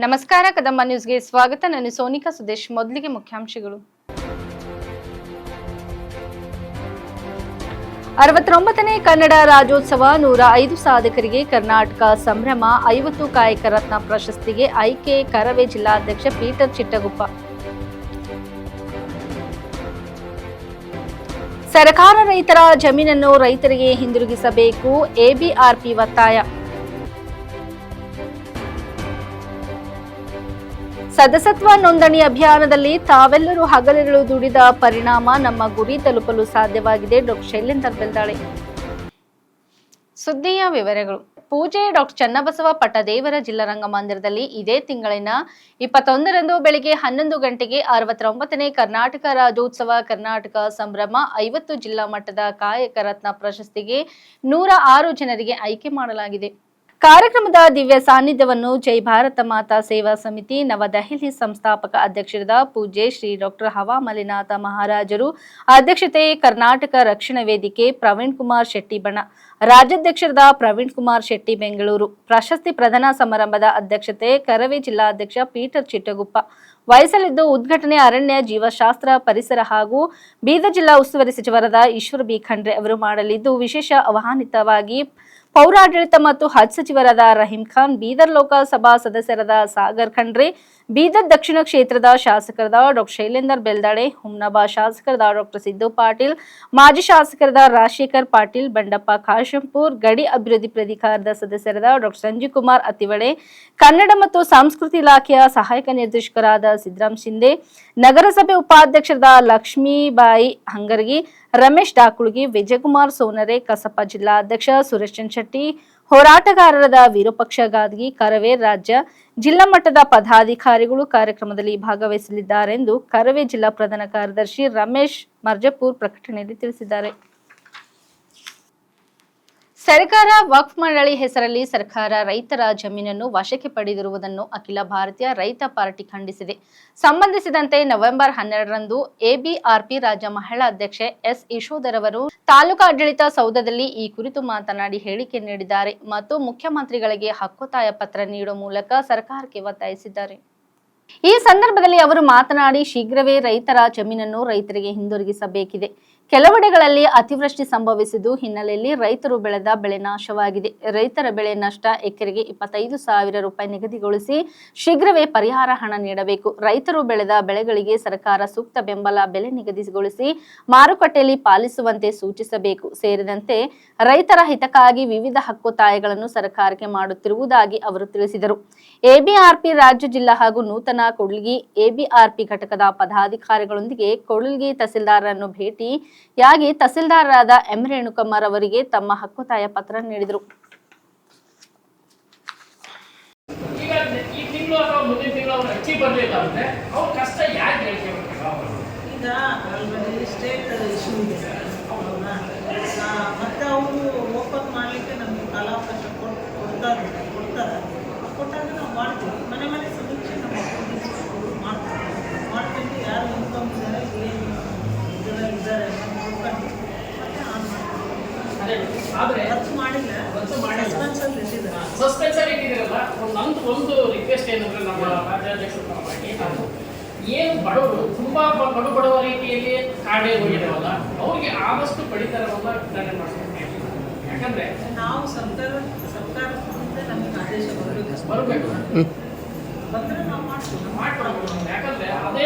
ನಮಸ್ಕಾರ ಕದಂಬ ನ್ಯೂಸ್ಗೆ ಸ್ವಾಗತ. ನಾನು ಸೋನಿಕಾ ಸುದೇಶ್. ಮೊದಲಿಗೆ ಮುಖ್ಯಾಂಶಗಳು. 69ನೇ ಕನ್ನಡ ರಾಜ್ಯೋತ್ಸವ, 105 ಸಾಧಕರಿಗೆ ಕರ್ನಾಟಕ ಸಂಭ್ರಮ, 50 ಕಾಯಕ ರತ್ನ ಪ್ರಶಸ್ತಿಗೆ ಆಯ್ಕೆ. ಕರವೇ ಜಿಲ್ಲಾಧ್ಯಕ್ಷ ಪೀಟರ್ ಚಿಟ್ಟಗುಪ್ಪ. ಸರ್ಕಾರ ರೈತರ ಜಮೀನನ್ನು ರೈತರಿಗೆ ಹಿಂದಿರುಗಿಸಬೇಕು, ಎಬಿಆರ್ಪಿ ಒತ್ತಾಯ. ಸದಸ್ಯತ್ವ ನೋಂದಣಿ ಅಭಿಯಾನದಲ್ಲಿ ತಾವೆಲ್ಲರೂ ಹಗಲಿರುಳು ದುಡಿದ ಪರಿಣಾಮ ನಮ್ಮ ಗುರಿ ತಲುಪಲು ಸಾಧ್ಯವಾಗಿದೆ. ಡಾ. ಶೈಲೇಂದರ್ ಬೆಲ್ದಾಳೆ. ಸುದ್ದಿಯ ವಿವರಗಳು. ಪೂಜೆ ಡಾ. ಚನ್ನಬಸವ ಪಟ್ಟದೇವರ ಜಿಲ್ಲಾ ರಂಗಮಂದಿರದಲ್ಲಿ ಇದೇ ತಿಂಗಳಿನ 21ರಂದು ಬೆಳಗ್ಗೆ 11 ಗಂಟೆಗೆ 69ನೇ ಕರ್ನಾಟಕ ರಾಜ್ಯೋತ್ಸವ ಕರ್ನಾಟಕ ಸಂಭ್ರಮ 50 ಜಿಲ್ಲಾ ಮಟ್ಟದ ಕಾಯಕ ರತ್ನ ಪ್ರಶಸ್ತಿಗೆ 106 ಜನರಿಗೆ ಆಯ್ಕೆ ಮಾಡಲಾಗಿದೆ. ಕಾರ್ಯಕ್ರಮದ ದಿವ್ಯ ಸಾನ್ನಿಧ್ಯವನ್ನು ಜೈ ಭಾರತ ಮಾತಾ ಸೇವಾ ಸಮಿತಿ ನವದೆಹಲಿ ಸಂಸ್ಥಾಪಕ ಅಧ್ಯಕ್ಷರಾದ ಪೂಜ್ಯ ಶ್ರೀ ಡಾ. ಹವಾ ಮಲಿನಾಥ ಮಹಾರಾಜರು ಅಧ್ಯಕ್ಷತೆ, ಕರ್ನಾಟಕ ರಕ್ಷಣಾ ವೇದಿಕೆ ಪ್ರವೀಣ್ ಕುಮಾರ್ ಶೆಟ್ಟಿ ಬಣ, ರಾಜ್ಯಾಧ್ಯಕ್ಷರಾದ ಪ್ರವೀಣ್ ಕುಮಾರ್ ಶೆಟ್ಟಿ ಬೆಂಗಳೂರು. ಪ್ರಶಸ್ತಿ ಪ್ರದಾನ ಸಮಾರಂಭದ ಅಧ್ಯಕ್ಷತೆ ಕರವೇ ಜಿಲ್ಲಾಧ್ಯಕ್ಷ ಪೀಟರ್ ಚಿಟ್ಟಗುಪ್ಪ ವಹಿಸಲಿದ್ದು, ಉದ್ಘಾಟನೆ ಅರಣ್ಯ ಜೀವಶಾಸ್ತ್ರ ಪರಿಸರ ಹಾಗೂ ಬೀದರ್ ಜಿಲ್ಲಾ ಉಸ್ತುವಾರಿ ಸಚಿವರಾದ ಈಶ್ವರ ಬಿ ಖಂಡ್ರೆ ಅವರು ಮಾಡಲಿದ್ದು, ವಿಶೇಷ ಆಹ್ವಾನಿತವಾಗಿ ಪೌರಾಡಳಿತ ಮತ್ತು ಹಜ್ ಸಚಿವರಾದ ರಹೀಂ ಖಾನ್, ಬೀದರ್ ಲೋಕಸಭಾ ಸದಸ್ಯರಾದ ಸಾಗರ್ ಖಂಡ್ರೆ, ಬೀದರ್ ದಕ್ಷಿಣ ಕ್ಷೇತ್ರದ ಶಾಸಕರಾದ ಡಾ. ಶೈಲೇಂದರ್ ಬೆಲ್ದಾಡೆ, ಹುಮ್ನಾಬಾದ್ ಶಾಸಕರಾದ ಡಾ. ಸಿದ್ದು ಪಾಟೀಲ್, ಮಾಜಿ ಶಾಸಕರಾದ ರಾಜಶೇಖರ್ ಪಾಟೀಲ್, ಬಂಡಪ್ಪ ಕಾಶಂಪುರ್, ಗಡಿ ಅಭಿವೃದ್ಧಿ ಪ್ರಾಧಿಕಾರದ ಸದಸ್ಯರಾದ ಡಾ. ಸಂಜೀವ್ ಕುಮಾರ್ ಅತಿವಳೆ, ಕನ್ನಡ ಮತ್ತು ಸಂಸ್ಕೃತಿ ಇಲಾಖೆಯ ಸಹಾಯಕ ನಿರ್ದೇಶಕರಾದ ಸಿದ್ದರಾಮ್ ಶಿಂದೆ, ನಗರಸಭೆ ಉಪಾಧ್ಯಕ್ಷರಾದ ಲಕ್ಷ್ಮೀಬಾಯಿ ಹಂಗರ್ಗಿ, ರಮೇಶ್ ಡಾಕುಳ್ಗಿ, ವಿಜಯಕುಮಾರ್ ಸೋನರೆ, ಕಸಪ ಜಿಲ್ಲಾಧ್ಯಕ್ಷ ಸುರೇಶ್ ಶೆಟ್ಟಿ, ಹೋರಾಟಗಾರರಾದ ವಿರೂಪಾಕ್ಷ ಗಾದಗಿ, ಕರವೇ ರಾಜ್ಯ ಜಿಲ್ಲಾ ಮಟ್ಟದ ಪದಾಧಿಕಾರಿಗಳು ಕಾರ್ಯಕ್ರಮದಲ್ಲಿ ಭಾಗವಹಿಸಲಿದ್ದಾರೆಂದು ಕರವೇ ಜಿಲ್ಲಾ ಪ್ರಧಾನ ಕಾರ್ಯದರ್ಶಿ ರಮೇಶ್ ಮರ್ಜಪೂರ್ ಪ್ರಕಟಣೆಯಲ್ಲಿ ತಿಳಿಸಿದ್ದಾರೆ. ಸರ್ಕಾರ ವಕ್ಫ್ ಮಂಡಳಿ ಹೆಸರಲ್ಲಿ ಸರ್ಕಾರ ರೈತರ ಜಮೀನನ್ನು ವಶಕ್ಕೆ ಪಡೆದಿರುವುದನ್ನು ಅಖಿಲ ಭಾರತೀಯ ರೈತ ಪಾರ್ಟಿ ಖಂಡಿಸಿದೆ. ಸಂಬಂಧಿಸಿದಂತೆ ನವೆಂಬರ್ 12ರಂದು ಎಬಿಆರ್ಪಿ ರಾಜ್ಯ ಮಹಿಳಾ ಅಧ್ಯಕ್ಷೆ ಎಸ್ ಯಶೋಧರ್ ಅವರು ತಾಲೂಕಾ ಆಡಳಿತ ಸೌಧದಲ್ಲಿ ಈ ಕುರಿತು ಮಾತನಾಡಿ ಹೇಳಿಕೆ ನೀಡಿದ್ದಾರೆ ಮತ್ತು ಮುಖ್ಯಮಂತ್ರಿಗಳಿಗೆ ಹಕ್ಕೊತ್ತಾಯ ಪತ್ರ ನೀಡುವ ಮೂಲಕ ಸರ್ಕಾರಕ್ಕೆ ಒತ್ತಾಯಿಸಿದ್ದಾರೆ. ಈ ಸಂದರ್ಭದಲ್ಲಿ ಅವರು ಮಾತನಾಡಿ, ಶೀಘ್ರವೇ ರೈತರ ಜಮೀನನ್ನು ರೈತರಿಗೆ ಹಿಂದಿರುಗಿಸಬೇಕಿದೆ. ಕೆಲವೆಡೆಗಳಲ್ಲಿ ಅತಿವೃಷ್ಟಿ ಸಂಭವಿಸಿದ್ದು ಹಿನ್ನೆಲೆಯಲ್ಲಿ ರೈತರು ಬೆಳೆದ ಬೆಳೆ ನಾಶವಾಗಿದೆ. ರೈತರ ಬೆಳೆ ನಷ್ಟ ಎಕರೆಗೆ 25,000 ರೂಪಾಯಿ ನಿಗದಿಗೊಳಿಸಿ ಶೀಘ್ರವೇ ಪರಿಹಾರ ಹಣ ನೀಡಬೇಕು. ರೈತರು ಬೆಳೆದ ಬೆಳೆಗಳಿಗೆ ಸರ್ಕಾರ ಸೂಕ್ತ ಬೆಂಬಲ ಬೆಲೆ ನಿಗದಿಗೊಳಿಸಿ ಮಾರುಕಟ್ಟೆಯಲ್ಲಿ ಪಾಲಿಸುವಂತೆ ಸೂಚಿಸಬೇಕು. ಸೇರಿದಂತೆ ರೈತರ ಹಿತಕ್ಕಾಗಿ ವಿವಿಧ ಹಕ್ಕೊತ್ತಾಯಗಳನ್ನು ಸರ್ಕಾರಕ್ಕೆ ಮಾಡುತ್ತಿರುವುದಾಗಿ ಅವರು ತಿಳಿಸಿದರು. ಎಬಿಆರ್ಪಿ ರಾಜ್ಯ ಜಿಲ್ಲಾ ಹಾಗೂ ನೂತನ ಕೂಡ್ಲಿಗಿ ಎಬಿಆರ್ಪಿ ಘಟಕದ ಪದಾಧಿಕಾರಿಗಳೊಂದಿಗೆ ಕೂಡ್ಲಿಗಿ ತಹಸೀಲ್ದಾರರನ್ನು ಭೇಟಿಯಾಗಿ ತಹಸೀಲ್ದಾರರಾದ ಎಂ ರೇಣುಕಮ್ಮರ್ ಅವರಿಗೆ ತಮ್ಮ ಹಕ್ಕೊತ್ತಾಯ ಪತ್ರ ನೀಡಿದರು. ಮತ್ತೆ ಅವರು ಓಪನ್ ಮಾಡಲಿಕ್ಕೆ ನಮಗೆ ಕಾಲಾವಕಾಶ ಕೊಡ್ತಾರೆ. ಕೊಟ್ಟಾಗ ನಾವು ಮಾಡ್ತೀವಿ. ಮನೆ ಮನೆ ಸಮೀಕ್ಷೆ ನಮ್ಮ ಮಾಡ್ಕೊಂಡು ಯಾರು ಇನ್ಕಮ್ ಇದ್ದಾರೆ, ಏನು ಇದರಲ್ಲಿದ್ದಾರೆ ನೋಡ್ಕೊಂಡು ಮತ್ತೆ ಆನ್ ಮಾಡ್ತೀವಿ. ಖರ್ಚು ಮಾಡಿಲ್ಲ, ಸಸ್ಪೆನ್ಸಲ್ಲಿ ಇಟ್ಟಿದ್ದಾರೆ. ಸಸ್ಪೆನ್ಸಲ್ಲಿ ಇಟ್ಟಿದ್ದೀರಲ್ಲ, ಒಂದು ರಿಕ್ವೆಸ್ಟ್ ಏನಂದ್ರೆ ನಮ್ಮ ರಾಜ್ಯಾಧ್ಯಕ್ಷರ ಪರವಾಗಿ ಏನು ಬಡವರು ತುಂಬಾ ಬಡವ ರೀತಿಯಲ್ಲಿ ಕಾಡೇ ಹೋಗಿದಾರಲ್ಲ ಅವ್ರಿಗೆ ಆದಷ್ಟು ಪಡಿತರವನ್ನ ವಿತರಣೆ ಮಾಡ್ತಾರೆ. ಯಾಕಂದ್ರೆ ನಾವು ಸರ್ಕಾರದಿಂದ ನಮಗೆ ಆದೇಶ ಬರಬೇಕು ಬಂದ್ರೆ ನಾವು ಮಾಡ್ಕೊಡ್ಬೋದು. ಯಾಕಂದ್ರೆ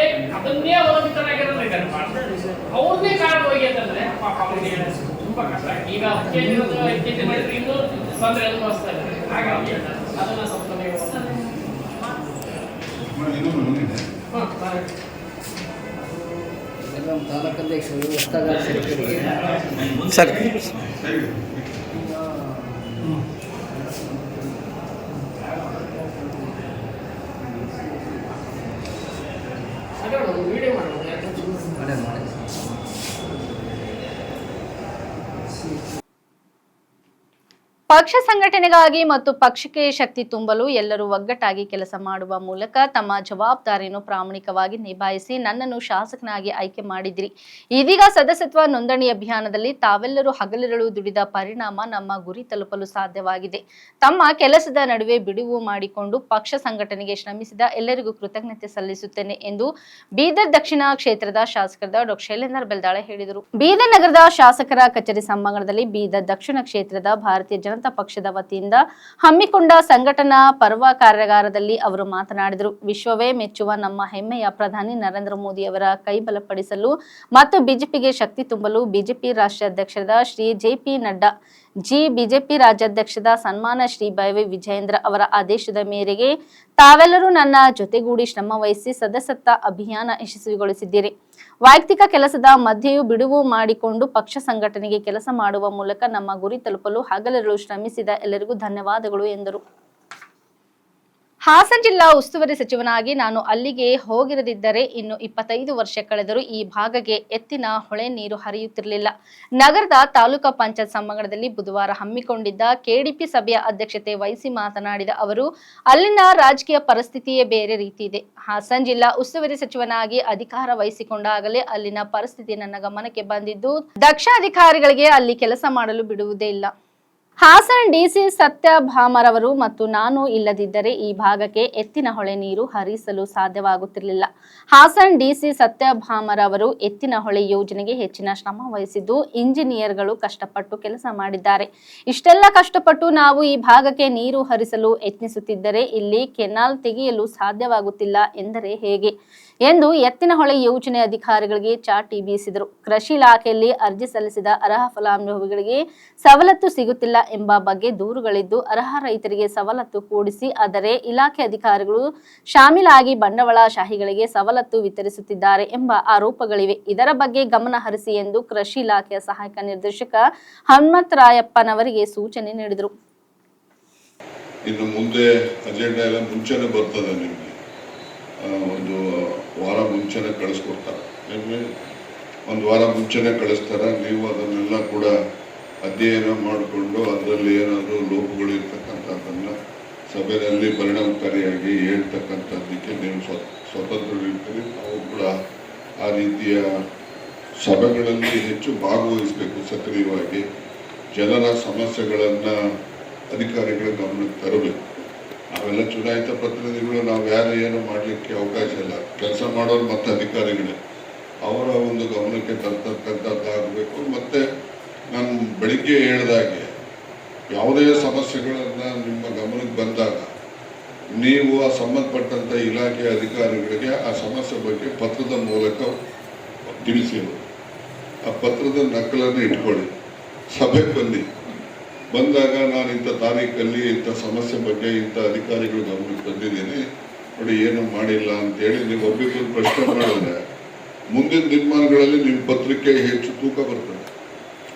ಅದನ್ನೇ ಅವಲಂಬಿತರಾಗಿರೋದು ಇದ್ದಾರೆ. ಅವ್ರನ್ನೇ ಕಾಡು ಹೋಗಿ ಅಂತಂದ್ರೆ ಪಾಪ ಅವರಿಗೆ ತುಂಬಾ ಕಷ್ಟ. ಈಗ ಕೆಜಿ ಮಾಡಿದ್ರೆ ಇನ್ನೂ ತೊಂದರೆ ಅನುಭವಿಸ್ತಾ ಇದ್ದಾರೆ. ಹಾಗಾಗಿ ಅದನ್ನ ಸ್ವಲ್ಪ ತಾಲೂಕಾಧ್ಯಕ್ಷರು ಹೊಸದಾಗಿ ವಿಡಿಯೋ ಮಾಡೋದು. ಪಕ್ಷ ಪಕ್ಷ ಸಂಘಟನೆಗಾಗಿ ಮತ್ತು ಪಕ್ಷಕ್ಕೆ ಶಕ್ತಿ ತುಂಬಲು ಎಲ್ಲರೂ ಒಗ್ಗಟ್ಟಾಗಿ ಕೆಲಸ ಮಾಡುವ ಮೂಲಕ ತಮ್ಮ ಜವಾಬ್ದಾರಿಯನ್ನು ಪ್ರಾಮಾಣಿಕವಾಗಿ ನಿಭಾಯಿಸಿ ನನ್ನನ್ನು ಶಾಸಕನಾಗಿ ಆಯ್ಕೆ ಮಾಡಿದಿರಿ. ಇದೀಗ ಸದಸ್ಯತ್ವ ನೋಂದಣಿ ಅಭಿಯಾನದಲ್ಲಿ ತಾವೆಲ್ಲರೂ ಹಗಲಿರುಳು ದುಡಿದ ಪರಿಣಾಮ ನಮ್ಮ ಗುರಿ ತಲುಪಲು ಸಾಧ್ಯವಾಗಿದೆ. ತಮ್ಮ ಕೆಲಸದ ನಡುವೆ ಬಿಡುವು ಮಾಡಿಕೊಂಡು ಪಕ್ಷ ಸಂಘಟನೆಗೆ ಶ್ರಮಿಸಿದ ಎಲ್ಲರಿಗೂ ಕೃತಜ್ಞತೆ ಸಲ್ಲಿಸುತ್ತೇನೆ ಎಂದು ಬೀದರ್ ದಕ್ಷಿಣ ಕ್ಷೇತ್ರದ ಶಾಸಕರಾದ ಡಾ ಶೈಲೇಂದ್ರ ಬೆಲ್ದಾಳೆ ಹೇಳಿದರು. ಬೀದರ್ ನಗರದ ಶಾಸಕರ ಕಚೇರಿ ಸಭಾಂಗಣದಲ್ಲಿ ಬೀದರ್ ದಕ್ಷಿಣ ಕ್ಷೇತ್ರದ ಭಾರತೀಯ ಜನತಾ ಪಕ್ಷದ ವತಿಯಿಂದ ಹಮ್ಮಿಕೊಂಡ ಸಂಘಟನಾ ಪರ್ವ ಕಾರ್ಯಾಗಾರದಲ್ಲಿ ಅವರು ಮಾತನಾಡಿದರು. ವಿಶ್ವವೇ ಮೆಚ್ಚುವ ನಮ್ಮ ಹೆಮ್ಮೆಯ ಪ್ರಧಾನಿ ನರೇಂದ್ರ ಮೋದಿ ಅವರ ಕೈ ಬಲಪಡಿಸಲು ಮತ್ತು ಬಿಜೆಪಿಗೆ ಶಕ್ತಿ ತುಂಬಲು ಬಿಜೆಪಿ ರಾಷ್ಟ್ರಾಧ್ಯಕ್ಷರಾದ ಶ್ರೀ ಜೆ.ಪಿ. ನಡ್ಡಾ ಬಿಜೆಪಿ ರಾಜ್ಯಾಧ್ಯಕ್ಷದ ಸನ್ಮಾನ ಶ್ರೀ ಬೈವಿ ವಿಜಯೇಂದ್ರ ಅವರ ಆದೇಶದ ಮೇರೆಗೆ ತಾವೆಲ್ಲರೂ ನನ್ನ ಜೊತೆಗೂಡಿ ಶ್ರಮ ವಹಿಸಿ ಸದಸ್ಯತ್ವ ಅಭಿಯಾನ ಯಶಸ್ವಿಗೊಳಿಸಿದ್ದೀರಿ. ವೈಯಕ್ತಿಕ ಕೆಲಸದ ಮಧ್ಯೆಯೂ ಬಿಡುವು ಮಾಡಿಕೊಂಡು ಪಕ್ಷ ಸಂಘಟನೆಗೆ ಕೆಲಸ ಮಾಡುವ ಮೂಲಕ ನಮ್ಮ ಗುರಿ ತಲುಪಲು ಹಗಲಿರುಳು ಶ್ರಮಿಸಿದ ಎಲ್ಲರಿಗೂ ಧನ್ಯವಾದಗಳು ಎಂದರು. ಹಾಸನ ಜಿಲ್ಲಾ ಉಸ್ತುವಾರಿ ಸಚಿವನಾಗಿ ನಾನು ಅಲ್ಲಿಗೆ ಹೋಗಿರದಿದ್ದರೆ ಇನ್ನು 25 ವರ್ಷ ಕಳೆದರೂ ಈ ಭಾಗಕ್ಕೆ ಎತ್ತಿನ ಹೊಳೆ ನೀರು ಹರಿಯುತ್ತಿರಲಿಲ್ಲ. ನಗರದ ತಾಲೂಕಾ ಪಂಚಾಯತ್ ಸಭಾಂಗಣದಲ್ಲಿ ಬುಧವಾರ ಹಮ್ಮಿಕೊಂಡಿದ್ದ ಕೆಡಿಪಿ ಸಭೆಯ ಅಧ್ಯಕ್ಷತೆ ವಹಿಸಿ ಮಾತನಾಡಿದ ಅವರು, ಅಲ್ಲಿನ ರಾಜಕೀಯ ಪರಿಸ್ಥಿತಿಯೇ ಬೇರೆ ರೀತಿ ಇದೆ. ಹಾಸನ ಜಿಲ್ಲಾ ಉಸ್ತುವಾರಿ ಸಚಿವನಾಗಿ ಅಧಿಕಾರ ವಹಿಸಿಕೊಂಡಾಗಲೇ ಅಲ್ಲಿನ ಪರಿಸ್ಥಿತಿ ನನ್ನ ಗಮನಕ್ಕೆ ಬಂದಿದ್ದು, ದಕ್ಷ ಅಧಿಕಾರಿಗಳಿಗೆ ಅಲ್ಲಿ ಕೆಲಸ ಮಾಡಲು ಬಿಡುವುದೇ ಇಲ್ಲ. ಹಾಸನ ಡಿಸಿ ಸತ್ಯಭಾಮರವರು ಮತ್ತು ನಾನು ಇಲ್ಲದಿದ್ದರೆ ಈ ಭಾಗಕ್ಕೆ ಎತ್ತಿನ ಹೊಳೆ ನೀರು ಹರಿಸಲು ಸಾಧ್ಯವಾಗುತ್ತಿರಲಿಲ್ಲ. ಹಾಸನ ಡಿಸಿ ಸತ್ಯಭಾಮರವರು ಎತ್ತಿನ ಹೊಳೆ ಯೋಜನೆಗೆ ಹೆಚ್ಚಿನ ಶ್ರಮ ವಹಿಸಿದ್ದು, ಇಂಜಿನಿಯರ್ಗಳು ಕಷ್ಟಪಟ್ಟು ಕೆಲಸ ಮಾಡಿದ್ದಾರೆ. ಇಷ್ಟೆಲ್ಲ ಕಷ್ಟಪಟ್ಟು ನಾವು ಈ ಭಾಗಕ್ಕೆ ನೀರು ಹರಿಸಲು ಯತ್ನಿಸುತ್ತಿದ್ದರೆ ಇಲ್ಲಿ ಕೆನಾಲ್ ತೆಗೆಯಲು ಸಾಧ್ಯವಾಗುತ್ತಿಲ್ಲ ಎಂದರೆ ಹೇಗೆ ಎಂದು ಎತ್ತಿನ ಹೊಳೆ ಯೋಜನೆ ಅಧಿಕಾರಿಗಳಿಗೆ ಚಾಟಿ ಬೀಸಿದರು. ಕೃಷಿ ಇಲಾಖೆಯಲ್ಲಿ ಅರ್ಜಿ ಸಲ್ಲಿಸಿದ ಅರ್ಹ ಫಲಾನುಭವಿಗಳಿಗೆ ಸವಲತ್ತು ಸಿಗುತ್ತಿಲ್ಲ ಎಂಬ ಬಗ್ಗೆ ದೂರುಗಳಿದ್ದು, ಅರ್ಹ ರೈತರಿಗೆ ಸವಲತ್ತು ಕೂಡಿಸಿ ಆದರೆ ಇಲಾಖೆ ಅಧಿಕಾರಿಗಳು ಶಾಮೀಲಾಗಿ ಬಂಡವಾಳಶಾಹಿಗಳಿಗೆ ಸವಲತ್ತು ವಿತರಿಸುತ್ತಿದ್ದಾರೆ ಎಂಬ ಆರೋಪಗಳಿವೆ. ಇದರ ಬಗ್ಗೆ ಗಮನ ಹರಿಸಿ ಎಂದು ಕೃಷಿ ಇಲಾಖೆಯ ಸಹಾಯಕ ನಿರ್ದೇಶಕ ಹನುಮಂತರಾಯಪ್ಪನವರಿಗೆ ಸೂಚನೆ ನೀಡಿದರು. ಇನ್ನು ಮುಂದೆ ಅಜೆಂಡಾ ಎಲ್ಲ ಮುಂಚೆನೆ ಬರ್ತದೆ. ನಿಮಗೆ ಒಂದು ವಾರ ಮುಂಚೆನೆ ಕಳಿಸ್ಕೊಡ್ತಾರೆ. ಒಂದು ವಾರ ಮುಂಚೆನೆ ಕಳಿಸ್ತಾರೆ. ನೀವು ಅದನ್ನೆಲ್ಲ ಕೂಡ ಅಧ್ಯಯನ ಮಾಡಿಕೊಂಡು ಅದರಲ್ಲಿ ಏನಾದರೂ ಲೋಪಗಳು ಇರ್ತಕ್ಕಂಥದ್ದನ್ನು ಸಭೆಯಲ್ಲಿ ಪರಿಣಾಮಕಾರಿಯಾಗಿ ಹೇಳ್ತಕ್ಕಂಥದ್ದಕ್ಕೆ ನೀವು ಸ್ವತಂತ್ರರಿರ್ತೀರಿ. ನಾವು ಕೂಡ ಆ ರೀತಿಯ ಸಭೆಗಳಲ್ಲಿ ಹೆಚ್ಚು ಭಾಗವಹಿಸಬೇಕು. ಸಕ್ರಿಯವಾಗಿ ಜನರ ಸಮಸ್ಯೆಗಳನ್ನು ಅಧಿಕಾರಿಗಳ ಗಮನಕ್ಕೆ ತರಬೇಕು. ನಾವೆಲ್ಲ ಚುನಾಯಿತ ಪ್ರತಿನಿಧಿಗಳು, ನಾವು ಯಾರು ಏನು ಮಾಡಲಿಕ್ಕೆ ಅವಕಾಶ ಇಲ್ಲ. ಕೆಲಸ ಮಾಡೋರು ಮತ್ತು ಅಧಿಕಾರಿಗಳೇ ಅವರ ಒಂದು ಗಮನಕ್ಕೆ ತರ್ತಕ್ಕಂಥದ್ದಾಗಬೇಕು. ಮತ್ತು ನಾನು ಬೆಳಿಗ್ಗೆ ಹೇಳಿದಾಗೆ ಯಾವುದೇ ಸಮಸ್ಯೆಗಳನ್ನು ನಿಮ್ಮ ಗಮನಕ್ಕೆ ಬಂದಾಗ ನೀವು ಆ ಸಂಬಂಧಪಟ್ಟಂಥ ಇಲಾಖೆಯ ಅಧಿಕಾರಿಗಳಿಗೆ ಆ ಸಮಸ್ಯೆ ಬಗ್ಗೆ ಪತ್ರದ ಮೂಲಕ ತಿಳಿಸಿ. ಆ ಪತ್ರದ ನಕಲನ್ನು ಇಟ್ಕೊಳ್ಳಿ. ಸಭೆಗೆ ಬಂದಾಗ ನಾನು ಇಂಥ ತಾರೀಖಲ್ಲಿ ಇಂಥ ಸಮಸ್ಯೆ ಬಗ್ಗೆ ಇಂಥ ಅಧಿಕಾರಿಗಳು ಗಮನಕ್ಕೆ ಬಂದಿದ್ದೀನಿ ನೋಡಿ, ಏನು ಮಾಡಿಲ್ಲ ಅಂತೇಳಿ ನೀವು ಒಬ್ಬಿಬ್ಬರು ಪ್ರಶ್ನೆ ಮಾಡಿದ್ರೆ ಮುಂದಿನ ದಿನಮಾನಗಳಲ್ಲಿ ನಿಮ್ಮ ಪತ್ರಿಕೆ ಹೆಚ್ಚು ತೂಕ ಬರ್ತದೆ.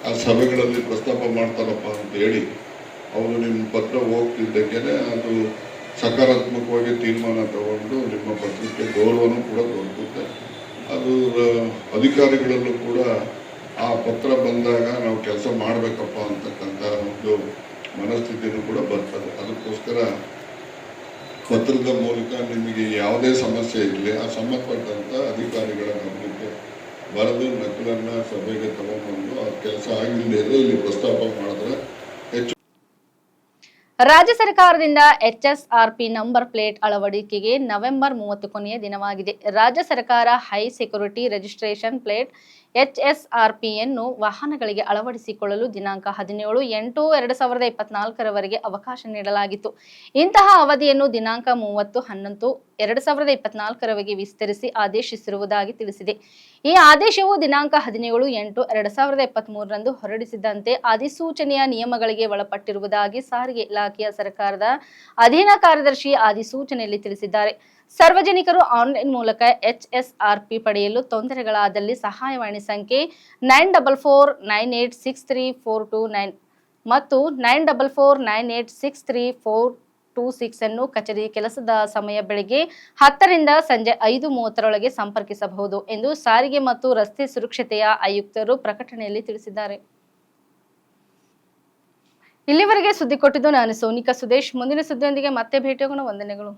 ಆ ಸಭೆಗಳಲ್ಲಿ ಪ್ರಸ್ತಾಪ ಮಾಡ್ತಾರಪ್ಪ ಅಂತ ಹೇಳಿ ಅವರು ನಿಮ್ಮ ಪತ್ರ ಹೋಗ್ತಿದ್ದಕ್ಕೇನೆ ಅದು ಸಕಾರಾತ್ಮಕವಾಗಿ ತೀರ್ಮಾನ ತಗೊಂಡು ನಿಮ್ಮ ಪತ್ರಿಕೆ ಗೌರವನೂ ಕೂಡ ದೊರಕುತ್ತೆ. ಅದು ಅಧಿಕಾರಿಗಳಲ್ಲೂ ಕೂಡ ಆ ಪತ್ರ ಬಂದಾಗ ನಾವು ಕೆಲಸ ಮಾಡಬೇಕಪ್ಪ ಅಂತಕ್ಕಂಥ ಒಂದು ಮನಸ್ಥಿತಿನೂ ಕೂಡ ಬರ್ತದೆ. ಅದಕ್ಕೋಸ್ಕರ ಪತ್ರದ ಮೂಲಕ ನಿಮಗೆ ಯಾವುದೇ ಸಮಸ್ಯೆ ಇರಲಿ ಆ ಸಂಬಂಧಪಟ್ಟಂಥ ಅಧಿಕಾರಿಗಳ ಗಮನಕ್ಕೆ ಬರೆದು ನಕಲನ್ನು ಸಭೆಗೆ ತಗೊಂಡ್ಬಂದು ಆ ಕೆಲಸ ಆಗಿಲ್ಲದೆ ಇಲ್ಲಿ ಪ್ರಸ್ತಾಪ ಮಾಡಿದ್ರೆ ಹೆಚ್ಚು. ರಾಜ್ಯ ಸರ್ಕಾರದಿಂದ HSRP ನಂಬರ್ ಪ್ಲೇಟ್ ಅಳವಡಿಕೆಗೆ ನವೆಂಬರ್ 30 ಕೊನೆಯ ದಿನವಾಗಿದೆ. ರಾಜ್ಯ ಸರ್ಕಾರ ಹೈ ಸೆಕ್ಯೂರಿಟಿ ರಿಜಿಸ್ಟ್ರೇಷನ್ ಪ್ಲೇಟ್ HSRPಯನ್ನು ವಾಹನಗಳಿಗೆ ಅಳವಡಿಸಿಕೊಳ್ಳಲು ದಿನಾಂಕ 17/8/2024 ಅವಕಾಶ ನೀಡಲಾಗಿತ್ತು. ಇಂತಹ ಅವಧಿಯನ್ನು ದಿನಾಂಕ 30/11/2024 ವಿಸ್ತರಿಸಿ ಆದೇಶಿಸಿರುವುದಾಗಿ ತಿಳಿಸಿದೆ. ಈ ಆದೇಶವು ದಿನಾಂಕ 17/8/2023 ಹೊರಡಿಸಿದಂತೆ ಅಧಿಸೂಚನೆಯ ನಿಯಮಗಳಿಗೆ ಒಳಪಟ್ಟಿರುವುದಾಗಿ ಸಾರಿಗೆ ಇಲಾಖೆಯ ಸರ್ಕಾರದ ಅಧೀನ ಕಾರ್ಯದರ್ಶಿ ಅಧಿಸೂಚನೆಯಲ್ಲಿ ತಿಳಿಸಿದ್ದಾರೆ. ಸಾರ್ವಜನಿಕರು ಆನ್ಲೈನ್ ಮೂಲಕ HSRP ಪಡೆಯಲು ತೊಂದರೆಗಳಾದಲ್ಲಿ ಸಹಾಯವಾಣಿ ಸಂಖ್ಯೆ 9449863429 ಮತ್ತು 9449863426 ಅನ್ನು ಕಚೇರಿ ಕೆಲಸದ ಸಮಯ ಬೆಳಗ್ಗೆ 10 ರಿಂದ ಸಂಜೆ 5:30 ಸಂಪರ್ಕಿಸಬಹುದು ಎಂದು ಸಾರಿಗೆ ಮತ್ತು ರಸ್ತೆ ಸುರಕ್ಷತೆಯ ಆಯುಕ್ತರು ಪ್ರಕಟಣೆಯಲ್ಲಿ ತಿಳಿಸಿದ್ದಾರೆ. ಇಲ್ಲಿವರೆಗೆ ಸುದ್ದಿ ಕೊಟ್ಟಿದ್ದು ನಾನು ಸೋನಿಕಾ ಸುದೇಶ್. ಮುಂದಿನ ಸುದ್ದಿಯೊಂದಿಗೆ ಮತ್ತೆ ಭೇಟಿಯಾಗೋಣ. ವಂದನೆಗಳು.